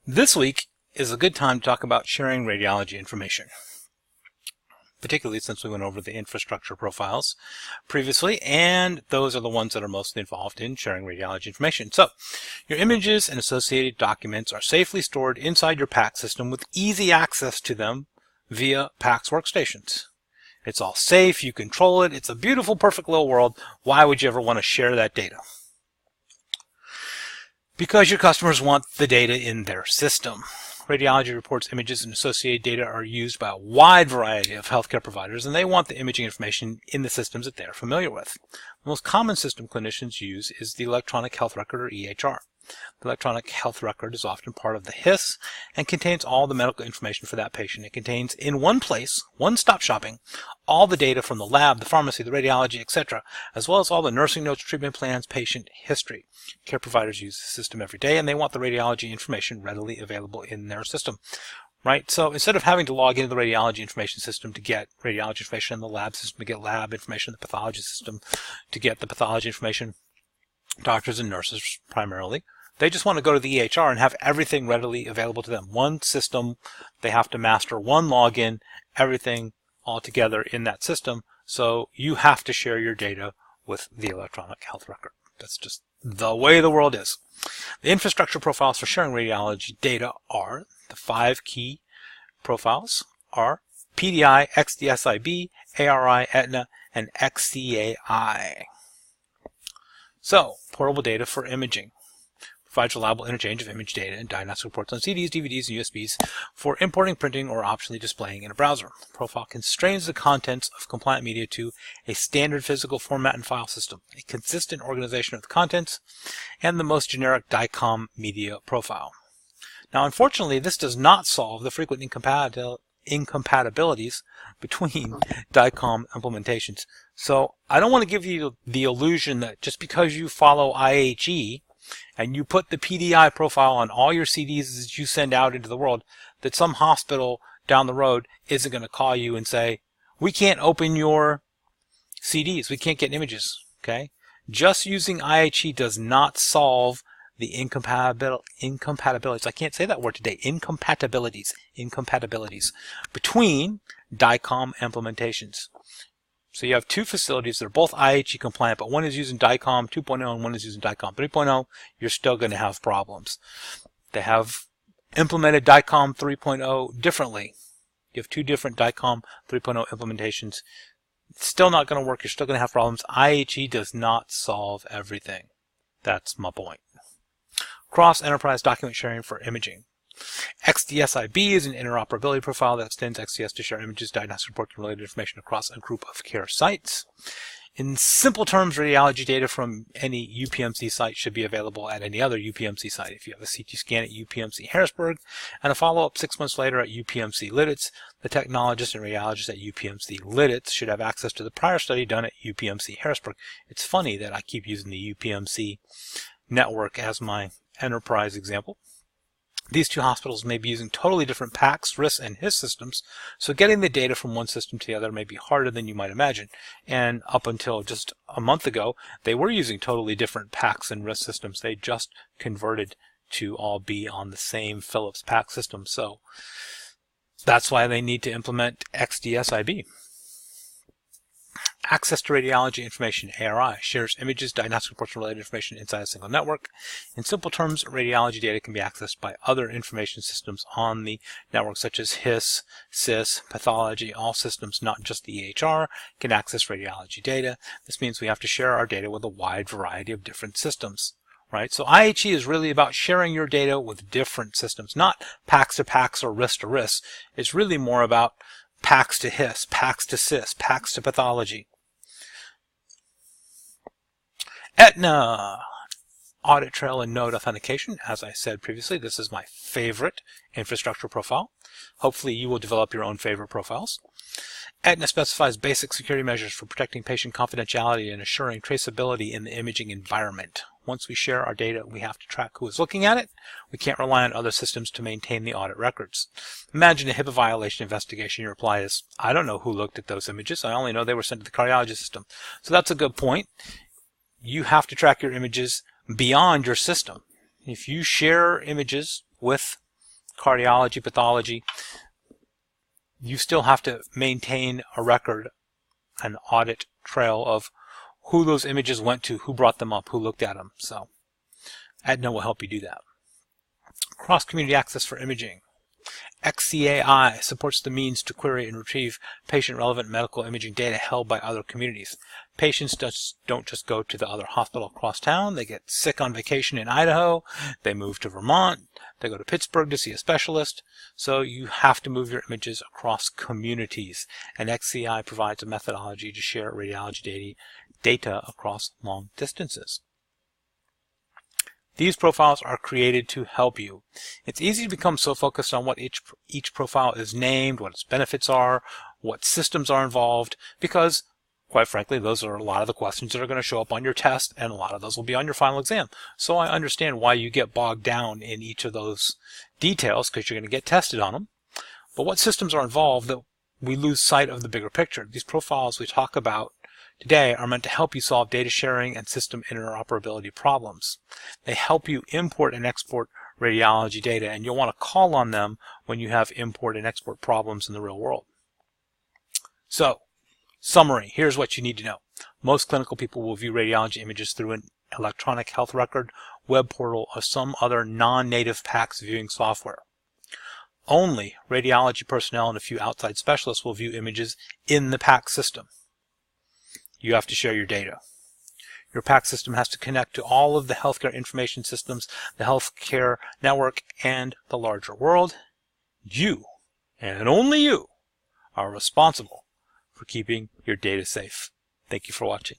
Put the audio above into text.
This week is a good time to talk about sharing radiology information, particularly since we went over the infrastructure profiles previously, and those are the ones that are mostly involved in sharing radiology information. So, your images and associated documents are safely stored inside your PACS system with easy access to them via PACS workstations. It's all safe, you control it, it's a beautiful, perfect little world. Why would you ever want to share that data? Because your customers want the data in their system. Radiology reports, images, and associated data are used by a wide variety of healthcare providers, and they want the imaging information in the systems that they're familiar with. The most common system clinicians use is the electronic health record, or EHR. The electronic health record is often part of the HIS and contains all the medical information for that patient. It contains in one place, one-stop shopping, all the data from the lab, the pharmacy, the radiology, etc., as well as all the nursing notes, treatment plans, patient history. Care providers use the system every day, and they want the radiology information readily available in their system. Right? So instead of having to log into the radiology information system to get radiology information, in the lab system to get lab information, the pathology system to get the pathology information, doctors and nurses primarily, they just want to go to the EHR and have everything readily available to them. One system, they have to master one login, everything all together in that system. So you have to share your data with the electronic health record. That's just the way the world is. The infrastructure profiles for sharing radiology data are, the 5 key profiles are PDI, XDS-I.b, ARI, ATNA, and XCAI. So, portable data for imaging. Provides reliable interchange of image data and diagnostic reports on CDs, DVDs, and USBs for importing, printing, or optionally displaying in a browser. The profile constrains the contents of compliant media to a standard physical format and file system, a consistent organization of the contents, and the most generic DICOM Media Profile. Now, unfortunately, this does not solve the frequent incompatibilities between DICOM implementations. So, I don't want to give you the illusion that just because you follow IHE and you put the PDI profile on all your CDs that you send out into the world, that some hospital down the road isn't going to call you and say, we can't open your CDs, we can't get images. Okay? Just using IHE does not solve the incompatibilities. I can't say that word today. Incompatibilities between DICOM implementations. So you have two facilities that are both IHE compliant, but one is using DICOM 2.0 and one is using DICOM 3.0. You're still going to have problems. They have implemented DICOM 3.0 differently. You have two different DICOM 3.0 implementations. It's still not going to work. You're still going to have problems. IHE does not solve everything. That's my point. Cross-enterprise document sharing for imaging. XDS-I.b is an interoperability profile that extends XDS to share images, diagnostic reports, and related information across a group of care sites. In simple terms, radiology data from any UPMC site should be available at any other UPMC site. If you have a CT scan at UPMC Harrisburg and a follow-up 6 months later at UPMC Lidditz, the technologist and radiologist at UPMC Lidditz should have access to the prior study done at UPMC Harrisburg. It's funny that I keep using the UPMC network as my enterprise example. These two hospitals may be using totally different PACS, RIS, and HIS systems, so getting the data from one system to the other may be harder than you might imagine. And up until just a month ago, they were using totally different PACS and RIS systems. They just converted to all be on the same Philips PACS system, so that's why they need to implement XDS-I.b. Access to radiology information, ARI, shares images, diagnostic reports, and related information inside a single network. In simple terms, radiology data can be accessed by other information systems on the network, such as HIS, CIS, pathology. All systems, not just the EHR, can access radiology data. This means we have to share our data with a wide variety of different systems. Right? So IHE is really about sharing your data with different systems, not PACS to PACS or RIS to RIS. It's really more about PACS to HIS, PACS to CIS, PACS to pathology. ATNA, Audit Trail and Node Authentication. As I said previously, this is my favorite infrastructure profile. Hopefully you will develop your own favorite profiles. ATNA specifies basic security measures for protecting patient confidentiality and assuring traceability in the imaging environment. Once we share our data, we have to track who is looking at it. We can't rely on other systems to maintain the audit records. Imagine a HIPAA violation investigation. Your reply is, I don't know who looked at those images. I only know they were sent to the cardiology system. So that's a good point. You have to track your images beyond your system. If you share images with cardiology, pathology, you still have to maintain a record, an audit trail of who those images went to, who brought them up, who looked at them. So ATNA will help you do that. Cross-community access for imaging. XDS-I supports the means to query and retrieve patient-relevant medical imaging data held by other communities. Patients don't just go to the other hospital across town. They get sick on vacation in Idaho. They move to Vermont. They go to Pittsburgh to see a specialist. So you have to move your images across communities. And XDS-I provides a methodology to share radiology data across long distances. These profiles are created to help you. It's easy to become so focused on what each profile is named, what its benefits are, what systems are involved, because, quite frankly, those are a lot of the questions that are going to show up on your test, and a lot of those will be on your final exam. So I understand why you get bogged down in each of those details, because you're going to get tested on them. But what systems are involved that we lose sight of the bigger picture? These profiles we talk about today are meant to help you solve data sharing and system interoperability problems. They help you import and export radiology data, and you'll want to call on them when you have import and export problems in the real world. So, summary, here's what you need to know. Most clinical people will view radiology images through an electronic health record, web portal, or some other non-native PACS viewing software. Only radiology personnel and a few outside specialists will view images in the PACS system. You have to share your data. Your PACS system has to connect to all of the healthcare information systems, the healthcare network, and the larger world. You, and only you, are responsible for keeping your data safe. Thank you for watching.